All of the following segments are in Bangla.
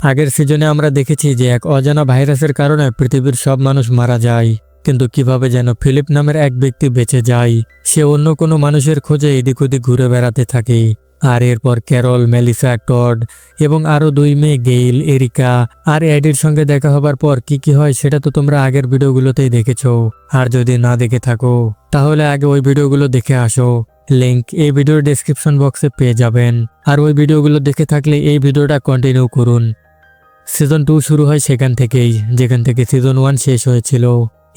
আগের সিজনে আমরা দেখেছি যে এক অজানা ভাইরাসের কারণে পৃথিবীর সব মানুষ মারা যায়, কিন্তু কিভাবে যেন ফিলিপ নামের এক ব্যক্তি বেঁচে যায়। সে অন্য কোনো মানুষের খোঁজে এদিক ওদিক ঘুরে বেড়াতে থাকে। আর এরপর ক্যারল, মেলিসা, টড এবং আরও 2 মেয়ে গেইল, এরিকা আর এডির সঙ্গে দেখা হবার পর কি কি হয় সেটা তো তোমরা আগের ভিডিওগুলোতেই দেখেছো। আর যদি না দেখে থাকো তাহলে আগে ওই ভিডিওগুলো দেখে আসো। লিংক এই ভিডিওর ডেসক্রিপশন বক্সে পেয়ে যাবেন। আর ওই ভিডিওগুলো দেখে থাকলে এই ভিডিওটা কন্টিনিউ করুন। সিজন 2 শুরু হয় সেখান থেকেই, যেখান থেকে সিজন 1 শেষ হয়েছিল।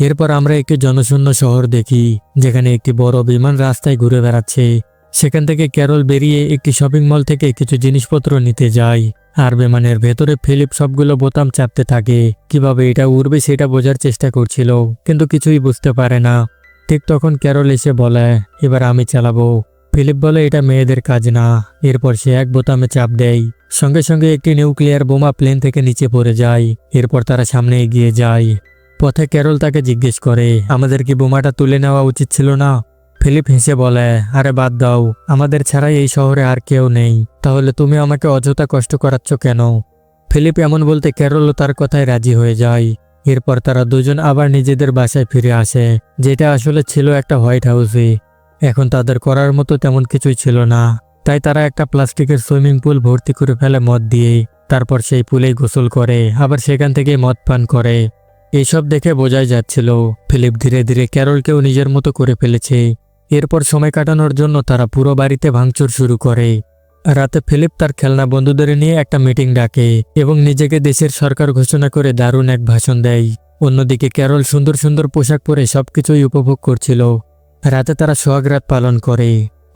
এরপর আমরা একটি জনশূন্য শহর দেখি, যেখানে একটি বড় বিমান রাস্তায় ঘুরে বেড়াচ্ছে। সেখান থেকে ক্যারল বেরিয়ে একটি শপিং মল থেকে কিছু জিনিসপত্র নিতে যায়। আর বিমানের ভেতরে ফিলিপ সবগুলো বোতাম চাপতে থাকে। কিভাবে এটা উড়বে সেটা বোঝার চেষ্টা করছিল, কিন্তু কিছুই বুঝতে পারে না। ঠিক তখন ক্যারল এসে বলে, এবার আমি চালাবো। ফিলিপ বলে, এটা মেয়েদের কাজ না। এরপর সে এক বোতামে চাপ দেয়, সঙ্গে সঙ্গে একটি নিউক্লিয়ার বোমা প্লেন থেকে নিচে পড়ে যায়। এরপর তারা সামনে এগিয়ে যায়। পথে ক্যারল তাকে জিজ্ঞেস করে, আমাদের কি বোমাটা তুলে নেওয়া উচিত ছিল না? ফিলিপ হেসে বলে, আরে বাদ দাও, আমাদের ছাড়াই এই শহরে আর কেউ নেই, তাহলে তুমি আমাকে অযথা কষ্ট করাচ্ছ কেন? ফিলিপ এমন বলতে ক্যারলও তার কথায় রাজি হয়ে যায়। এরপর তারা দুজন আবার নিজেদের বাসায় ফিরে আসে, যেটা আসলে ছিল একটা হোয়াইট হাউসে। এখন তাদের করার মতো তেমন কিছুই ছিল না, তাই তারা একটা প্লাস্টিকের সুইমিং পুল ভর্তি করে ফেলে মদ দিয়ে। তারপর সেই পুলেই গোসল করে, আবার সেখান থেকে মদ পান করে। এইসব দেখে বোঝাই যাচ্ছিল ফিলিপ ধীরে ধীরে ক্যারলকেও নিজের মতো করে ফেলেছে। এরপর সময় কাটানোর জন্য তারা পুরো বাড়িতে ভাঙচুর শুরু করে। রাতে ফিলিপ তার খেলনা বন্ধুদের নিয়ে একটা মিটিং ডাকে এবং নিজেকে দেশের সরকার ঘোষণা করে দারুণ এক ভাষণ দেয়। অন্যদিকে ক্যারল সুন্দর সুন্দর পোশাক পরে সবকিছুই উপভোগ করছিল। রাতে তারা সোহাগরাত পালন করে।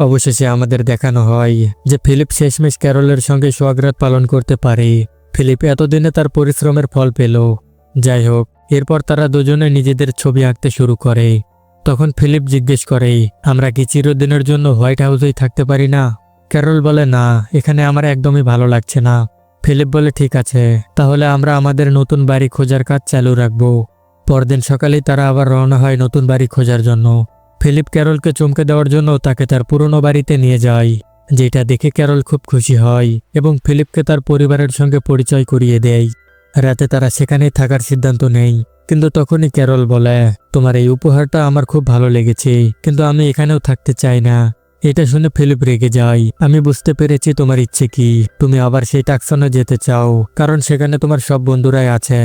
অবশেষে আমাদের দেখানো হয় যে ফিলিপ শেষমেশ ক্যারলের সঙ্গে সোহাগরাত পালন করতে পারে। ফিলিপ এতদিনে তার পরিশ্রমের ফল পেল। যাই হোক, এরপর তারা দুজনে নিজেদের ছবি আঁকতে শুরু করে। তখন ফিলিপ জিজ্ঞেস করে, আমরা কি চিরদিনের জন্য হোয়াইট হাউসেই থাকতে পারি না? ক্যারল বলে, না, এখানে আমার একদমই ভালো লাগছে না। ফিলিপ বলে, ঠিক আছে, তাহলে আমরা আমাদের নতুন বাড়ি খোঁজার কাজ চালু রাখবো। পরদিন সকালেই তারা আবার রওনা হয় নতুন বাড়ি খোঁজার জন্য। ফিলিপ ক্যারলকে চমকে দেওয়ার জন্য তাকে তার পুরনো বাড়িতে নিয়ে যায়, যেটা দেখে ক্যারল খুব খুশি হয় এবং ফিলিপকে তার পরিবারের সঙ্গে পরিচয় করিয়ে দেয়। রাতে তারা সেখানেই থাকার সিদ্ধান্ত নেয়, কিন্তু তখনই ক্যারল বলে, তোমার এই উপহারটা আমার খুব ভালো লেগেছে, কিন্তু আমি এখানেও থাকতে চাই না। এটা শুনে ফিলিপ রেগে যায়। আমি বুঝতে পেরেছি তোমার ইচ্ছে কি, তুমি আবার সেই টাকসনে যেতে চাও, কারণ সেখানে তোমার সব বন্ধুরাই আছে।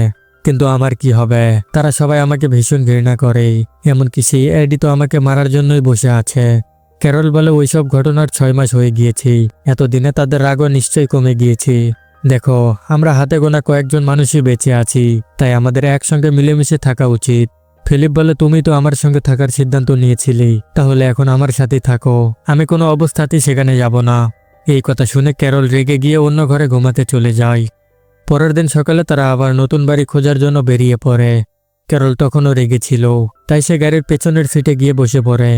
কিন্তু আমার কি হবে? তারা সবাই আমাকে ভীষণ ঘৃণা করে, এমনকি সেই এডি তো আমাকে মারার জন্যই বসে আছে। ক্যারল বলে, ওইসব ঘটনার 6 মাস হয়ে গিয়েছে, এতদিনে তাদের রাগও নিশ্চয়ই কমে গিয়েছে। দেখো, আমরা হাতে গোনা কয়েকজন মানুষই বেঁচে আছি, তাই আমাদের একসঙ্গে মিলেমিশে থাকা উচিত। ফিলিপ বলে, তুমি তো আমার সঙ্গে থাকার সিদ্ধান্ত নিয়েছিলে, তাহলে এখন আমার সাথে থাকো, আমি কোনো অবস্থাতেই সেখানে যাব না। এই কথা শুনে ক্যারল রেগে গিয়ে অন্য ঘরে ঘুমাতে চলে যায়। পরের দিন সকালে তারা আবার নতুন বাড়ি খোঁজার জন্য বেরিয়ে পড়ে। ক্যারল তখনও রেগেছিল, তাই সে গাড়ির পেছনের সিটে গিয়ে বসে পড়ে।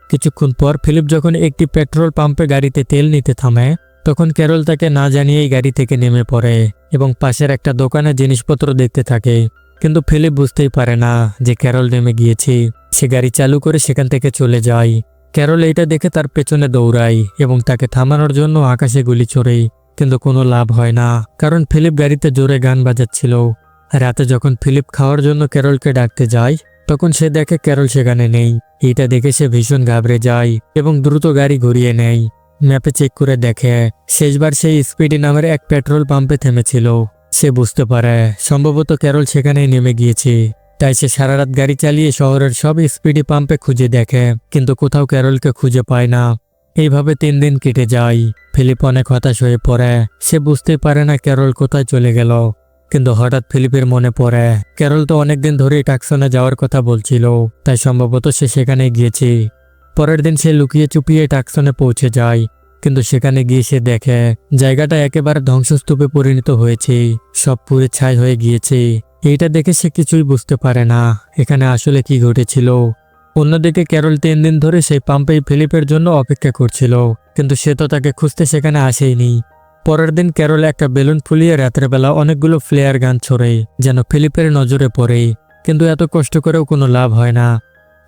কিছুক্ষণ পর ফিলিপ যখন একটি পেট্রোল পাম্পে গাড়িতে তেল নিতে থামে, তখন ক্যারল তাকে না জানিয়েই গাড়ি থেকে নেমে পড়ে এবং পাশের একটা দোকানে জিনিসপত্র দেখতে থাকে। কিন্তু ফিলিপ বুঝতেই পারে না যে ক্যারল নেমে গিয়েছে। সে গাড়ি চালু করে সেখান থেকে চলে যায়। ক্যারল এইটা দেখে তার পেছনে দৌড়ায় এবং তাকে থামানোর জন্য আকাশে গুলি ছোড়ে, কিন্তু কোনো লাভ হয় না, কারণ ফিলিপ গাড়িতে জোরে গান বাজাচ্ছিল। রাতে যখন ফিলিপ খাওয়ার জন্য ক্যারলকে ডাকতে যায়, তখন সে দেখে ক্যারল সেখানে নেই। এইটা দেখে সে ভীষণ ঘাবড়ে যায় এবং দ্রুত গাড়ি ঘুরিয়ে নেয়। ম্যাপে চেক করে দেখে শেষবার সেই স্পিডি নামের এক পেট্রোল পাম্পে থেমেছিল। সে বুঝতে পারে সম্ভবত ক্যারল সেখানেই নেমে গিয়েছে, তাই সে সারা রাত গাড়ি চালিয়ে শহরের সব স্পিডি পাম্পে খুঁজে দেখে, কিন্তু কোথাও ক্যারলকে খুঁজে পায় না। এইভাবে 3 দিন কেটে যায়। ফিলিপ অনেক হতাশ হয়ে পড়ে। সে বুঝতে পারে না ক্যারল কোথায় চলে গেল। কিন্তু হঠাৎ ফিলিপের মনে পড়ে ক্যারল তো অনেকদিন ধরেই টাকসনে যাওয়ার কথা বলছিল, তাই সম্ভবত সে সেখানে গিয়েছে। পরের দিন সে লুকিয়ে চুপিয়ে টাকসনে পৌঁছে যায়, কিন্তু সেখানে গিয়ে সে দেখে জায়গাটা একেবারে ধ্বংসস্তূপে পরিণত হয়েছে, সব পুড়ে ছাই হয়ে গিয়েছে। এইটা দেখে সে কিছুই বুঝতে পারে না এখানে আসলে কি ঘটেছিল। অন্যদিকে ক্যারল 3 দিন ধরে সেই পাম্পেই ফিলিপের জন্য অপেক্ষা করছিল, কিন্তু সে তো তাকে খুঁজতে সেখানে আসেইনি। পরের দিন ক্যারল একটা বেলুন ফুলিয়ে রাতের বেলা অনেকগুলো ফ্লেয়ার গান ছোড়ে, যেন ফিলিপের নজরে পড়ে, কিন্তু এত কষ্ট করেও কোনো লাভ হয় না।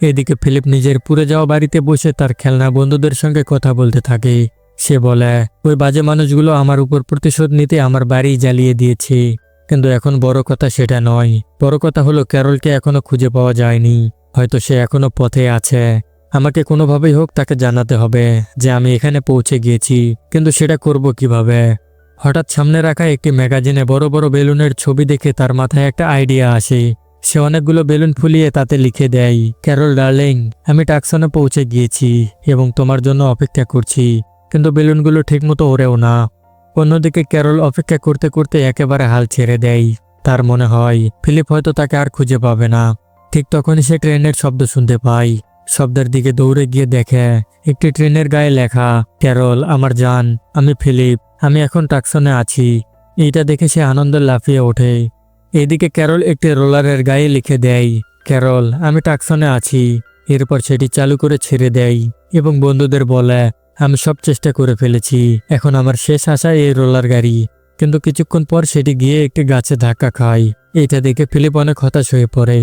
এদিকে ফিলিপ নিজের পুড়ে যাওয়া বাড়িতে বসে তার খেলনা বন্ধুদের সঙ্গে কথা বলতে থাকে। সে বলে, ওই বাজে মানুষগুলো আমার উপর প্রতিশোধ নিতে আমার বাড়ি জ্বালিয়ে দিয়েছে। কিন্তু এখন বড় কথা সেটা নয়, বড় কথা হলো ক্যারলকে এখনো খুঁজে পাওয়া যায়নি। হয়তো সে এখনো পথে আছে। আমাকে কোনোভাবেই হোক তাকে জানাতে হবে যে আমি এখানে পৌঁছে গিয়েছি, কিন্তু সেটা করব কিভাবে? হঠাৎ সামনে রাখা একটি ম্যাগাজিনে বড় বড় বেলুনের ছবি দেখে তার মাথায় একটা আইডিয়া আসে। সে অনেকগুলো বেলুন ফুলিয়ে তাতে লিখে দেয়, ক্যারল ডার্লিং, আমি টাকসনে পৌঁছে গিয়েছি এবং তোমার জন্য অপেক্ষা করছি। কিন্তু বেলুনগুলো ঠিকমতো ওড়েও না। অন্যদিকে ক্যারল অপেক্ষা করতে করতে একেবারে হাল ছেড়ে দেয়। তার মনে হয় ফিলিপ হয়তো তাকে আর খুঁজে পাবে না। ঠিক তখনই সে ট্রেনের শব্দ শুনতে পায়। শব্দের দিকে দৌড়ে গিয়ে দেখে একটি ট্রেনের গায়ে লেখা, ক্যারল আমার জান, আমি ফিলিপ, আমি এখন টাকসনে আছি। এইটা দেখে সে আনন্দে লাফিয়ে ওঠে। এদিকে ক্যারল একটি রোলারের গায়ে লিখে দেয়, ক্যারল আমি টাকসনে আছি। এরপর সেটি চালু করে ছেড়ে দেয় এবং বন্ধুদের বলে, আমি সব চেষ্টা করে ফেলেছি, এখন আমার শেষ আশা এই রোলার গাড়ি। কিন্তু কিছুক্ষণ পর সেটি গিয়ে একটি গাছে ধাক্কা খায়। এটা দেখে ফিলিপ অনেক হতাশ হয়ে পড়ে।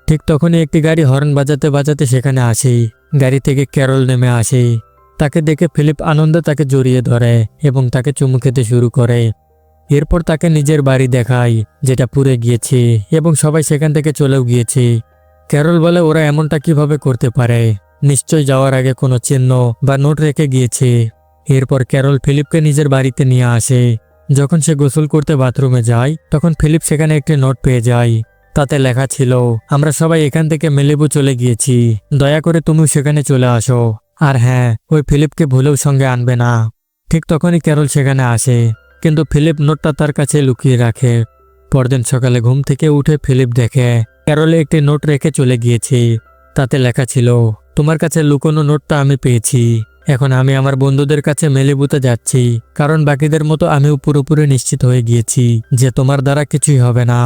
ঠিক তখনই একটি গাড়ি হর্ন বাজাতে বাজাতে সেখানে আসে। গাড়ি থেকে ক্যারল নেমে আসে। তাকে দেখে ফিলিপ আনন্দে তাকে জড়িয়ে ধরে এবং তাকে চুমু খেতে শুরু করে। এরপর তাকে নিজের বাড়ি দেখায়, যেটা পুড়ে গিয়েছে এবং সবাই সেখান থেকে চলেও গিয়েছে। ক্যারল বলে, ওরা এমনটা কিভাবে করতে পারে? নিশ্চয় যাওয়ার আগে কোনো চিহ্ন বা নোট রেখে গিয়েছে। এরপর ক্যারল ফিলিপকে নিজের বাড়িতে নিয়ে আসে। যখন সে গোসল করতে বাথরুমে যায়, তখন ফিলিপ সেখানে একটি নোট পেয়ে যায়। তাতে লেখা ছিল, আমরা সবাই এখান থেকে মেলিবু চলে গিয়েছি, দয়া করে তুমি সেখানে চলে আসো। আর হ্যাঁ, ওই ফিলিপকে ভুলেও সঙ্গে আনবে না। ঠিক তখনই ক্যারল সেখানে আসে, কিন্তু ফিলিপ নোটটা তার কাছে লুকিয়ে রাখে। পরদিন সকালে ঘুম থেকে উঠে ফিলিপ দেখে ক্যারলে একটি নোট রেখে চলে গিয়েছে। তাতে লেখা ছিল, তোমার কাছে লুকোনো নোটটা আমি পেয়েছি। এখন আমি আমার বন্ধুদের কাছে মেলিবুতে যাচ্ছি, কারণ বাকিদের মতো আমিও পুরোপুরি নিশ্চিত হয়ে গিয়েছি যে তোমার দ্বারা কিছুই হবে না।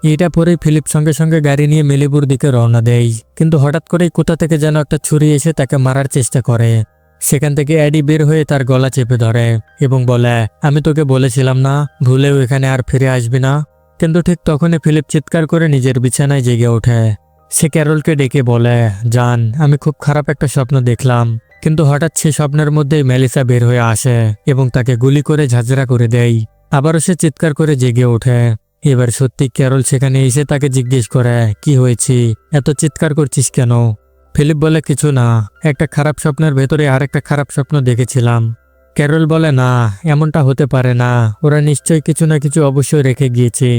এটা পরে ফিলিপ সঙ্গে সঙ্গে গাড়ি নিয়ে মেলিবুর দিকে রওনা দেয়। কিন্তু হঠাৎ করেই কোথা থেকে যেন একটা ছুরি এসে তাকে মারার চেষ্টা করে। সেখান থেকে অ্যাডি বের হয়ে তার গলা চেপে ধরে এবং বলে, আমি তোকে বলেছিলাম না ভুলেও এখানে আর ফিরে আসবি না। কিন্তু ঠিক তখনই ফিলিপ চিৎকার করে নিজের বিছানায় জেগে ওঠে। সে ক্যারলকে ডেকে বলে, জান, আমি খুব খারাপ একটা স্বপ্ন দেখলাম। কিন্তু হঠাৎ সে স্বপ্নের মধ্যেই মেলিসা বের হয়ে আসে এবং তাকে গুলি করে ঝাঁঝরা করে দেয়। আবারও সে চিৎকার করে জেগে ওঠে। এবার সত্যি ক্যারল সেখানে এসে তাকে জিজ্ঞেস করে, কি হয়েছে, এত চিৎকার করছিস কেন? ফিলিপ বলে, কিছু না, একটা খারাপ স্বপ্নের ভেতরে আরেকটা খারাপ স্বপ্ন দেখেছিলাম। ক্যারল বলে, না, এমনটা হতে পারে না, ওরা নিশ্চয়ই কিছু না কিছু অবশ্যই রেখে গিয়েছে।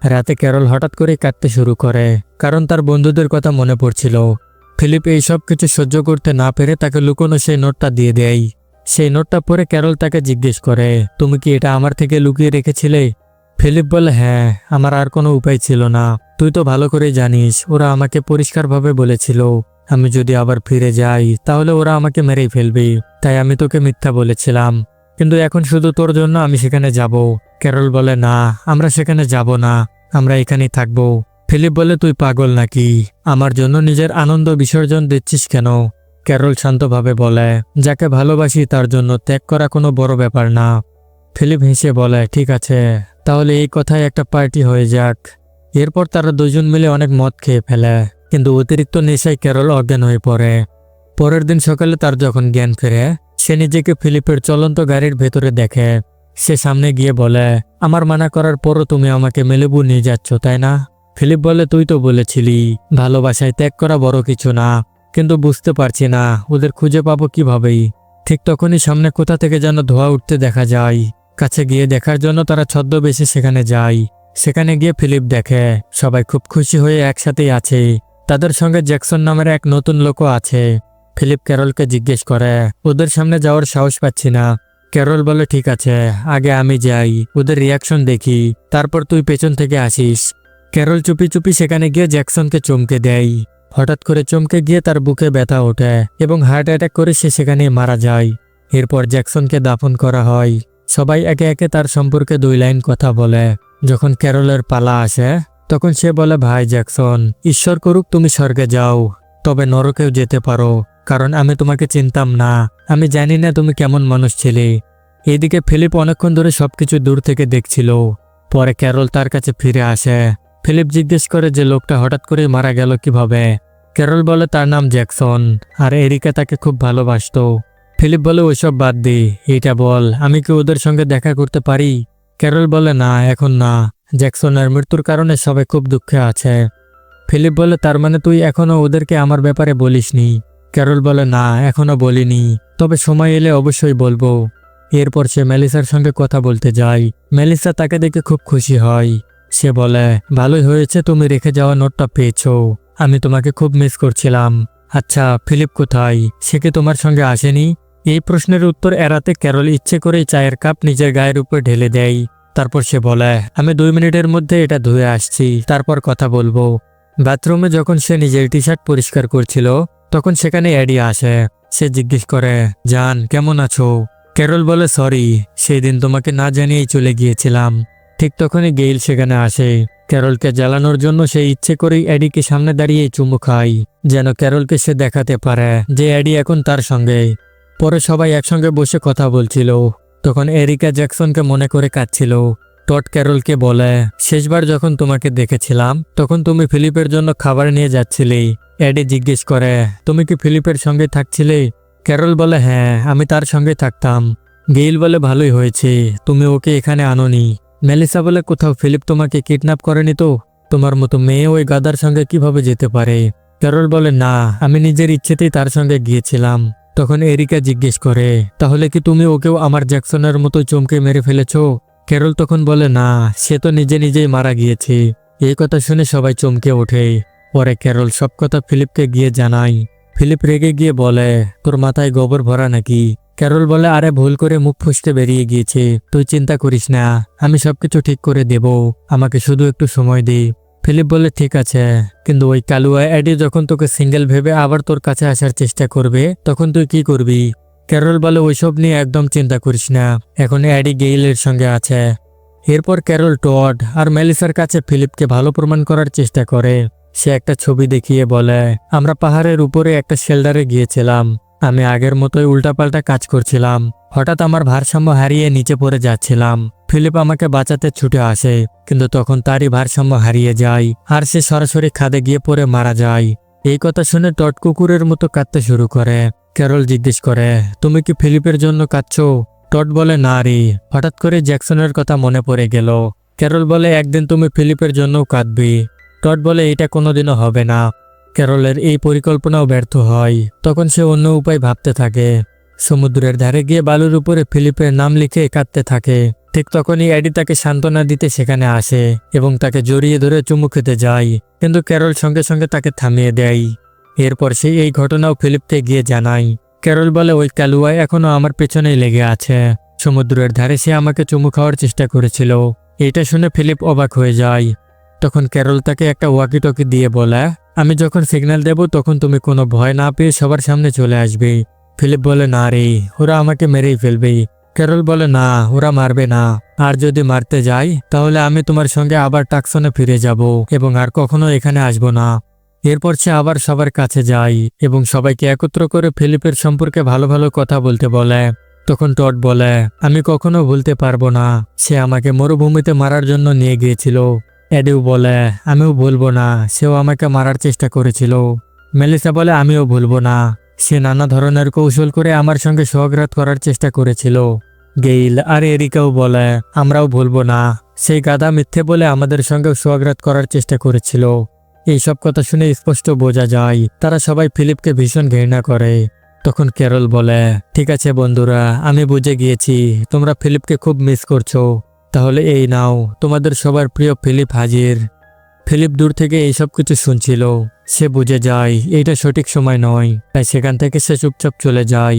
রাতে ক্যারল হঠাৎ করে কাঁদতে শুরু করে, কারণ তার বন্ধুদের কথা মনে পড়ছিল। ফিলিপ এই সব কিছু সহ্য করতে না পেরে তাকে লুকোনো সেই নোটটা দিয়ে দেয়। সেই নোটটা পরে ক্যারল তাকে জিজ্ঞেস করে, তুমি কি এটা আমার থেকে লুকিয়ে রেখেছিলে? ফিলিপ বলে, হ্যাঁ, আমার আর কোনো উপায় ছিল না। তুই তো ভালো করে জানিস ওরা আমাকে পরিষ্কারভাবে বলেছিল আমি যদি আবার ফিরে যাই তাহলে ওরা আমাকে মেরেই ফেলবে। তাই আমি তোকে মিথ্যা বলেছিলাম। কিন্তু এখন শুধু তোর জন্য আমি সেখানে যাব। ক্যারল বলে, না, আমরা সেখানে যাব না, আমরা এখানেই থাকবো। ফিলিপ বলে, তুই পাগল নাকি? আমার জন্য নিজের আনন্দ বিসর্জন দিচ্ছিস কেন? ক্যারল শান্তভাবে বলে, যাকে ভালোবাসি তার জন্য ত্যাগ করা কোনো বড় ব্যাপার না। ফিলিপ হেসে বলে, ঠিক আছে, তাহলে এই কথায় একটা পার্টি হয়ে যাক। এরপর তারা দুজন মিলে অনেক মদ খেয়ে ফেলে, কিন্তু অতিরিক্ত নেশায় ক্যারল অজ্ঞান হয়ে পড়ে। পরের দিন সকালে তার যখন জ্ঞান ফেরে, সে নিজেকে ফিলিপের চলন্ত গাড়ির ভেতরে দেখে। সে সামনে গিয়ে বলে, আমার মানা করার পরও তুমি আমাকে মেলিবু নিয়ে যাচ্ছ, তাই না? ফিলিপ বলে, তুই তো বলেছিলি ভালোবাসায় ত্যাগ করা বড় কিছু না, কিন্তু বুঝতে পারছি না ওদের খুঁজে পাবো কিভাবেই। ঠিক তখনই সামনে কোথা থেকে যেন ধোঁয়া উঠতে দেখা যায়। কাছে গিয়ে দেখার জন্য তারা ছদ্মবেশে সেখানে যায়। সেখানে গিয়ে ফিলিপ দেখে সবাই খুব খুশি হয়ে একসাথেই আছে। তাদের সঙ্গে জ্যাকসন নামের এক নতুন লোকও আছে। ফিলিপ ক্যারলকে জিজ্ঞেস করে, ওদের সামনে যাওয়ার সাহস পাচ্ছি না। ক্যারল বলে, ঠিক আছে, আগে আমি যাই, ওদের রিয়াকশন দেখি, তারপর তুই পেছন থেকে আসিস। ক্যারল চুপি চুপি সেখানে গিয়ে জ্যাকসনকে চমকে দেয়। হঠাৎ করে চমকে গিয়ে তার বুকে ব্যথা ওঠে এবং হার্ট অ্যাটাক করে সে সেখানেই মারা যায়। এরপর জ্যাকসনকে দাফন করা হয়। সবাই একে একে তার সম্পর্কে 2 লাইন কথা বলে। যখন ক্যারলের পালা আসে তখন সে বলে, ভাই জ্যাকসন, ঈশ্বর করুক তুমি স্বর্গে যাও, তবে নরকেও যেতে পারো, কারণ আমি তোমাকে চিনতাম না, আমি জানি না তুমি কেমন মানুষ ছিলে। এদিকে ফিলিপ অনেকক্ষণ ধরে সবকিছু দূর থেকে দেখছিল। পরে ক্যারল তার কাছে ফিরে আসে। ফিলিপ জিজ্ঞেস করে যে লোকটা হঠাৎ করে মারা গেল কিভাবে। ক্যারল বলে তার নাম জ্যাকসন, আর এরিকা তাকে খুব ভালোবাসতো। ফিলিপ বলে ওইসব বাদ দে, এটা বল আমি কি ওদের সঙ্গে দেখা করতে পারি? ক্যারল বলে না, এখন না। জ্যাকসনের মৃত্যুর কারণে সবাই খুব দুঃখে আছে। ফিলিপ বলে তার মানে তুই এখনো ওদেরকে আমার ব্যাপারে বলিসনি? ক্যারল বলে না, এখনো বলিনি, তবে সময় এলে অবশ্যই বলবো। এরপর সে মেলিসার সঙ্গে কথা বলতে যায়। মেলিসা তাকে দেখে খুব খুশি হয়। সে বলে, ভালোই হয়েছে তুমি রেখে যাওয়া নোটটা পেয়েছো, আমি তোমাকে খুব মিস করছিলাম। আচ্ছা ফিলিপ কোথায়, সে কি তোমার সঙ্গে আসেনি? এই প্রশ্নের উত্তর এড়াতে ক্যারল ইচ্ছে করেই চায়ের কাপ নিজের গায়ের উপর ঢেলে দেয়। তারপর সে বলে, আমি 2 মিনিটের মধ্যে এটা ধুয়ে আসছি, তারপর কথা বলবো। বাথরুমে যখন সে নিজের টি শার্ট পরিষ্কার করছিল, তখন সেখানে অ্যাডি আসে। সে জিজ্ঞেস করে, জান কেমন আছো? ক্যারল বলে, সরি, সেই দিন তোমাকে না জানিয়েই চলে গিয়েছিলাম। ঠিক তখনই গেইল সেখানে আসে। ক্যারলকে জ্বালানোর জন্য সে ইচ্ছে করেই অ্যাডিকে সামনে দাঁড়িয়ে চুমু খায়, যেন ক্যারলকে সে দেখাতে পারে যে অ্যাডি এখন তার সঙ্গে। পরে সবাই একসঙ্গে বসে কথা বলছিল। তখন এরিকা জ্যাকসনকে মনে করে কাঁদছিল। টড ক্যারলকে বলে, শেষবার যখন তোমাকে দেখেছিলাম তখন তুমি ফিলিপের জন্য খাবার নিয়ে যাচ্ছিলে। অ্যাডি জিজ্ঞেস করে, তুমি কি ফিলিপের সঙ্গে থাকছিলে? ক্যারল বলে, হ্যাঁ, আমি তার সঙ্গে থাকতাম। গেইল বলে, ভালোই হয়েছে তুমি ওকে এখানে আনোনি। মেলিসা বলে, কোথাও ফিলিপ তোমাকে কিডন্যাপ করেনি তো? তোমার মতো মেয়ে ওই গাদার সঙ্গে কিভাবে যেতে পারে? ক্যারল বলে, না, আমি নিজের ইচ্ছেতেই তার সঙ্গে গিয়েছিলাম। তখন এরিকা জিজ্ঞেস করে, তাহলে কি তুমি ওকেও আমার জ্যাকসনের মতো চমকে মেরে ফেলেছো? ক্যারল তখন বলে, না, সে তো নিজে নিজেই মারা গিয়েছে। এই কথা শুনে সবাই চমকে ওঠে। পরে ক্যারল সব কথা ফিলিপকে গিয়ে জানায়। ফিলিপ রেগে গিয়ে বলে, তোর মাথায় গোবর ভরা নাকি? ক্যারল বলে, আরে ভুল করে মুখ ফুসতে বেরিয়ে গিয়েছে, তুই চিন্তা করিস না, আমি সবকিছু ঠিক করে দেব, আমাকে শুধু একটু সময় দে। ফিলিপ বলে, ঠিক আছে, কিন্তু ওই কালুয়া অ্যাডি যখন তোকে সিঙ্গেল ভেবে আবার তোর কাছে আসার চেষ্টা করবে তখন তুই কি করবি? ক্যারল বলে, ওইসব নিয়ে একদম চিন্তা করিস না, এখন অ্যাডি গেইলের সঙ্গে আছে। এরপর ক্যারল টড আর মেলিসার কাছে ফিলিপকে ভালো প্রমাণ করার চেষ্টা করে। সে একটা ছবি দেখিয়ে বলে, আমরা পাহাড়ের উপরে একটা শেল্টারে গিয়েছিলাম, আমি আগের মতোই উল্টাপাল্টা কাজ করছিলাম, হঠাৎ আমার ভারসাম্য হারিয়ে নিচে পড়ে যাচ্ছিলাম। ফিলিপ আমাকে বাঁচাতে ছুটে আসে, কিন্তু তখন তারই ভারসাম্য হারিয়ে যায় আর সে সরাসরি খাদে গিয়ে পড়ে মারা যায়। এই কথা শুনে টড কুকুরের মতো কাঁদতে শুরু করে। ক্যারল জিজ্ঞেস করে, তুমি কি ফিলিপের জন্য কাঁদছো? টড বলে, না রে, হঠাৎ করে জ্যাকসনের কথা মনে পড়ে গেল। ক্যারল বলে, একদিন তুমি ফিলিপের জন্যও কাঁদবি। টড বলে, এটা কোনোদিনও হবে না। ক্যারলের এই পরিকল্পনাও ব্যর্থ হয়। তখন সে অন্য উপায় ভাবতে থাকে। সমুদ্রের ধারে গিয়ে বালুর উপরে ফিলিপের নাম লিখে কাঁদতে থাকে। ঠিক তখনই অ্যাডি তাকে সান্ত্বনা দিতে সেখানে আসে এবং তাকে জড়িয়ে ধরে চুমু খেতে যায়, কিন্তু ক্যারল সঙ্গে সঙ্গে তাকে থামিয়ে দেয়। এরপর সে এই ঘটনাও ফিলিপকে গিয়ে জানায়। ক্যারল বলে, ওই কালুয়ায় এখনো আমার পেছনেই লেগে আছে, সমুদ্রের ধারে সে আমাকে চুমু খাওয়ার চেষ্টা করেছিল। এটা শুনে ফিলিপ অবাক হয়ে যায়। তখন ক্যারল তাকে একটা ওয়াকি টকি দিয়ে বলে, আমি যখন সিগন্যাল দেব তখন তুমি কোনো ভয় না পেয়ে সবার সামনে চলে আসবে। ফিলিপ বলে, না রে, ওরা আমাকে মেরেই ফেলবে। ক্যারল বলে, না, ওরা মারবে না, আর যদি মারতে যাই তাহলে আমি তোমার সঙ্গে আবার টাকসনে ফিরে যাব এবং আর কখনো এখানে আসব না। এরপর সে আবার সবার কাছে যায় এবং সবাইকে একত্র করে ফিলিপের সম্পর্কে ভালো ভালো কথা বলতে বলে। তখন টড বলে, আমি কখনো ভুলতে পারবো না, সে আমাকে মরুভূমিতে মারার জন্য নিয়ে গিয়েছিল। অ্যাডিও বলে, আমিও ভুলবো না, সেও আমাকে মারার চেষ্টা করেছিল। মেলিসা বলে, আমিও ভুলবো না, সে নানা ধরনের কৌশল করে আমার সঙ্গে সোহাগরাত করার চেষ্টা করেছিল। গেইল আর এরিকাও বলে, আমরাও ভুলবো না, সেই গাধা মিথ্যে বলে আমাদের সঙ্গে সোহাগরাত করার চেষ্টা করেছিল। এইসব কথা শুনে স্পষ্ট বোঝা যায় তারা সবাই ফিলিপকে ভীষণ ঘৃণা করে। তখন ক্যারল বলে, ঠিক আছে বন্ধুরা, আমি বুঝে গিয়েছি তোমরা ফিলিপকে খুব মিস করছো, তাহলে এই নাও, তোমাদের সবার প্রিয় ফিলিপ হাজির। ফিলিপ দূর থেকে এইসব কিছু শুনছিল। সে বুঝে যায় এইটা সঠিক সময় নয়, তাই সেখান থেকে সে চুপচাপ চলে যায়।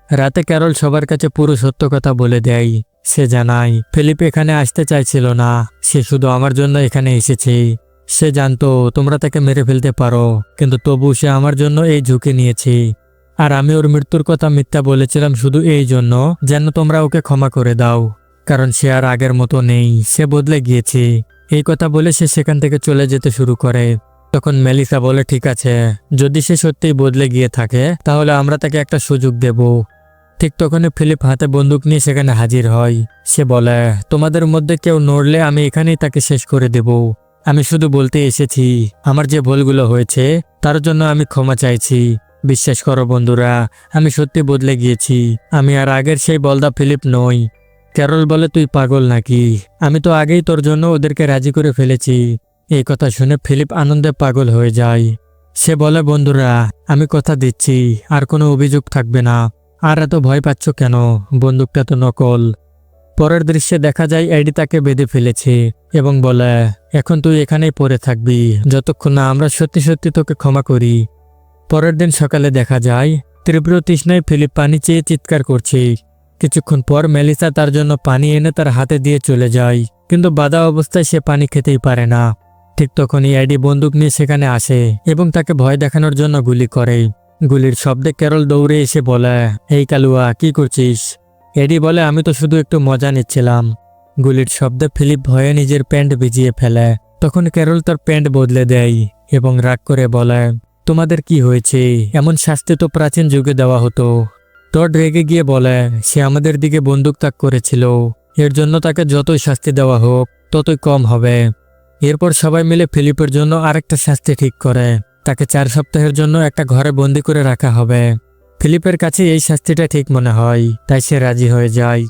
রাতে ক্যারল সবার কাছে পুরো সত্য কথা বলে দেয়। সে জানায়, ফিলিপ এখানে আসতে চাইছিল না, সে শুধু আমার জন্য এখানে এসেছে। সে জানতো তোমরা তাকে মেরে ফেলতে পারো, কিন্তু তবু সে আমার জন্য এই ঝুঁকি নিয়েছে। আর আমি ওর মৃত্যুর কথা মিথ্যা বলেছিলাম শুধু এই জন্য যেন তোমরা ওকে ক্ষমা করে দাও, কারণ সে আর আগের মতো নেই, সে বদলে গিয়েছে। এই কথা বলে সে সেখান থেকে চলে যেতে শুরু করে। তখন মেলিসা বলে, ঠিক আছে, যদি সে সত্যিই বদলে গিয়ে থাকে তাহলে আমরা তাকে একটা সুযোগ দেব। ঠিক তখনই ফিলিপ হাতে বন্দুক নিয়ে সেখানে হাজির হয়। সে বলে, তোমাদের মধ্যে কেউ নড়লে আমি এখানেই তাকে শেষ করে দেব। আমি শুধু বলতে এসেছি আমার যে ভুলগুলো হয়েছে তার জন্য আমি ক্ষমা চাইছি। বিশ্বাস করো বন্ধুরা, আমি সত্যি বদলে গিয়েছি। আমি আর আগের সেই বলদা ফিলিপ নই। ক্যারল বলে, তুই পাগল নাকি? আমি তো আগেই তোর জন্য ওদেরকে রাজি করে ফেলেছি। এই কথা শুনে ফিলিপ আনন্দে পাগল হয়ে যায়। সে বলে, বন্ধুরা, আমি কথা দিচ্ছি আর কোনো অভিযোগ থাকবে না। আর এত ভয় পাচ্ছ কেন? বন্দুকটা তো নকল। পরের দৃশ্যে দেখা যায় এডি তাকে বেঁধে ফেলেছে এবং বলে, এখন তুই এখানেই পড়ে থাকবি যতক্ষণ না আমরা সত্যি সত্যি তোকে ক্ষমা করি। পরের দিন সকালে দেখা যায় তীব্র তৃষ্ণায় ফিলিপ পানি চেয়ে চিৎকার করছে। কিছুক্ষণ পর মেলিসা তার জন্য পানি এনে তার হাতে দিয়ে চলে যায়, কিন্তু বাধা অবস্থায় সে পানি খেতেই পারে না। ঠিক তখনই এডি বন্দুক নিয়ে সেখানে আসে এবং তাকে ভয় দেখানোর জন্য গুলি করে। গুলির শব্দে ক্যারল দৌড়ে এসে বলে, এই কালুয়া, কি করছিস? এডি বলে, আমি তো শুধু একটু মজা নিচ্ছিলাম। গুলির শব্দে ফিলিপ ভয়ে নিজের প্যান্ট ভিজিয়ে ফেলে। তখন ক্যারল তার প্যান্ট বদলে দেয় এবং রাগ করে বলে, তোমাদের কি হয়েছে? এমন শাস্তি তো প্রাচীন যুগে দেওয়া হতো। টড রেগে গিয়ে বলে, সে আমাদের দিকে বন্দুক তাক করেছিল, এর জন্য তাকে যতই শাস্তি দেওয়া হোক ততই কম হবে। এরপর সবাই মিলে ফিলিপের জন্য আরেকটা শাস্তি ঠিক করে। তাকে 4 সপ্তাহের জন্য একটা ঘরে বন্দি করে রাখা হবে। ফিলিপের কাছে এই শাস্তিটা ঠিক মনে হয়, তাই সে রাজি হয়ে যায়।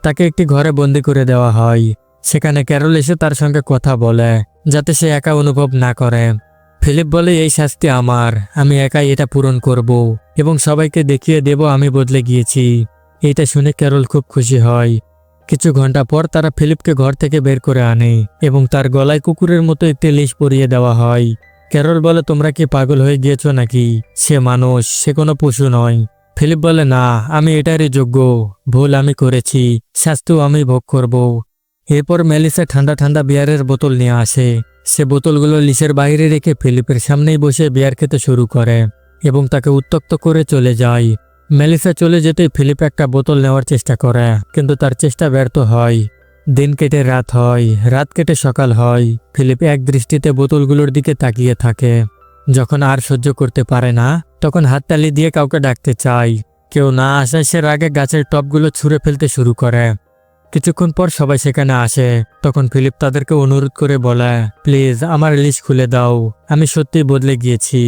তাকে একটি ঘরে বন্দি করে দেওয়া হয়। সেখানে ক্যারল এসে তার সঙ্গে কথা বলে, যাতে সে একা অনুভব না করে। ফিলিপ বলে, এই শাস্তি আমার, আমি একাই এটা পূরণ করব এবং সবাইকে দেখিয়ে দেব আমি বদলে গিয়েছি। এটা শুনে ক্যারল খুব খুশি হয়। কিছু ঘন্টা পর তারা ফিলিপকে ঘর থেকে বের করে আনে এবং তার গলায় কুকুরের মতো একটি লেশ পরিয়ে দেওয়া হয়। ক্যারল বলে, তোমরা কি পাগল হয়ে গিয়েছো নাকি? সে মানুষ, সে কোনো পশু নয়। ফিলিপ বলে, না, আমি এটারই যোগ্য। ভুল আমি করেছি, শাস্তিও আমি ভোগ করব। এরপর মেলিসা ঠান্ডা ঠান্ডা বিয়ারের বোতল নিয়ে আসে। সে বোতলগুলো লিসের বাইরে রেখে ফিলিপের সামনেই বসে বিয়ার খেতে শুরু করে এবং তাকে উত্ত্যক্ত করে চলে যায়। মেলিসা চলে যেতেই ফিলিপ একটা বোতল নেওয়ার চেষ্টা করে, কিন্তু তার চেষ্টা ব্যর্থ হয়। দিন কেটে রাত হয়, রাত কেটে সকাল হয়। ফিলিপ এক দৃষ্টিতে বোতলগুলোর দিকে তাকিয়ে থাকে। যখন আর সহ্য করতে পারে না, তখন হাততালি দিয়ে কাউকে ডাকতে চায়। কেউ না আসায় সে রাগে গাছের টবগুলো ছুঁড়ে ফেলতে শুরু করে। কিছুক্ষণ পর সবাই সেখানে আসে। তখন ফিলিপ তাদেরকে অনুরোধ করে বলে, প্লিজ আমার লিস্ট খুলে দাও, আমি সত্যিই বদলে গিয়েছি।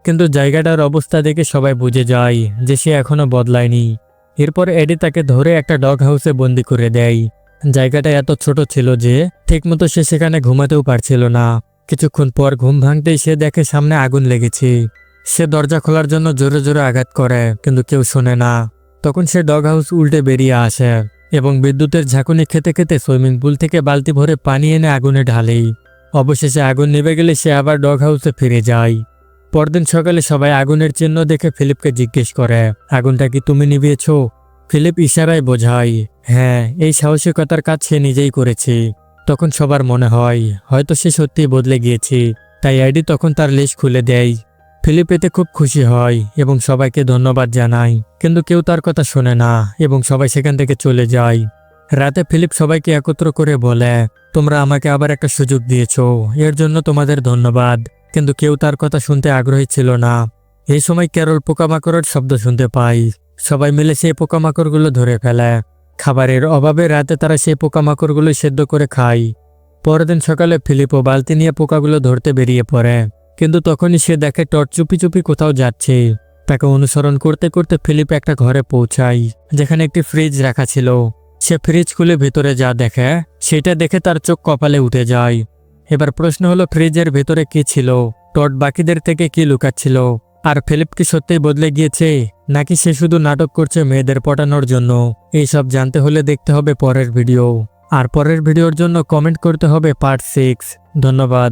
কিন্তু জায়গাটার অবস্থা দেখে সবাই বুঝে যায় যে সে এখনো বদলায়নি। এরপর এডি তাকে ধরে একটা ডগ হাউসে বন্দি করে দেয়। জায়গাটা এত ছোট ছিল যে ঠিকমতো সে সেখানে ঘুমাতেও পারছিল না। কিছুক্ষণ পর ঘুম ভাঙতেই সে দেখে সামনে আগুন লেগেছে। সে দরজা খোলার জন্য জোরে জোরে আঘাত করে, কিন্তু কেউ শোনে না। তখন সে ডগ হাউস উল্টে বেরিয়ে আসে এবং বিদ্যুতের ঝাঁকুনি খেতে খেতে সুইমিং পুল থেকে বালতি ভরে পানি এনে আগুনে ঢালে। অবশেষে আগুন নিভে গেলে সে আবার ডগ হাউসে ফিরে যায়। পরদিন সকালে সবাই আগুনের চিহ্ন দেখে ফিলিপকে জিজ্ঞেস করে, আগুনটা কি তুমি নিভিয়েছ? ফিলিপ ইশারায় বোঝায়, হ্যাঁ, এই সাহসিকতার কাজ সে নিজেই করেছে। তখন সবার মনে হয় হয়তো সে সত্যিই বদলে গিয়েছে। তাই এডি তখন তার লেশ খুলে দেয়। ফিলিপ এতে খুব খুশি হয় এবং সবাইকে ধন্যবাদ জানায়, কিন্তু কেউ তার কথা শোনে না এবং সবাই সেখান থেকে চলে যায়। রাতে ফিলিপ সবাইকে একত্র করে বলে, তোমরা আমাকে আবার একটা সুযোগ দিয়েছো, এর জন্য তোমাদের ধন্যবাদ। কিন্তু কেউ তার কথা শুনতে আগ্রহী ছিল না। এই সময় ক্যারল পোকামাকড়ের শব্দ শুনতে পায়। সবাই মিলে সেই পোকামাকড়গুলো ধরে ফেলে। খাবারের অভাবে রাতে তারা সেই পোকামাকড়গুলো সেদ্ধ করে খায়। পরের দিন সকালে ফিলিপও বালতি নিয়ে পোকাগুলো ধরতে বেরিয়ে পড়ে, কিন্তু তখনই সে দেখে টর্চ চুপি চুপি কোথাও যাচ্ছে। তাকে অনুসরণ করতে করতে ফিলিপ একটা ঘরে পৌঁছায়, যেখানে একটি ফ্রিজ রাখা ছিল। সে ফ্রিজ খুলে ভেতরে যা দেখে, সেটা দেখে তার চোখ কপালে উঠে যায়। এবার প্রশ্ন হলো, ফ্রিজের ভেতরে কি ছিল? টড বাকিদের থেকে কি লুকাচ্ছিল? আর ফিলিপ কি সত্যিই বদলে গিয়েছে, নাকি সে শুধু নাটক করছে মেয়েদের পটানোর জন্য? এইসব জানতে হলে দেখতে হবে পরের ভিডিও। আর পরের ভিডিওর জন্য কমেন্ট করতে হবে পার্ট 6। ধন্যবাদ।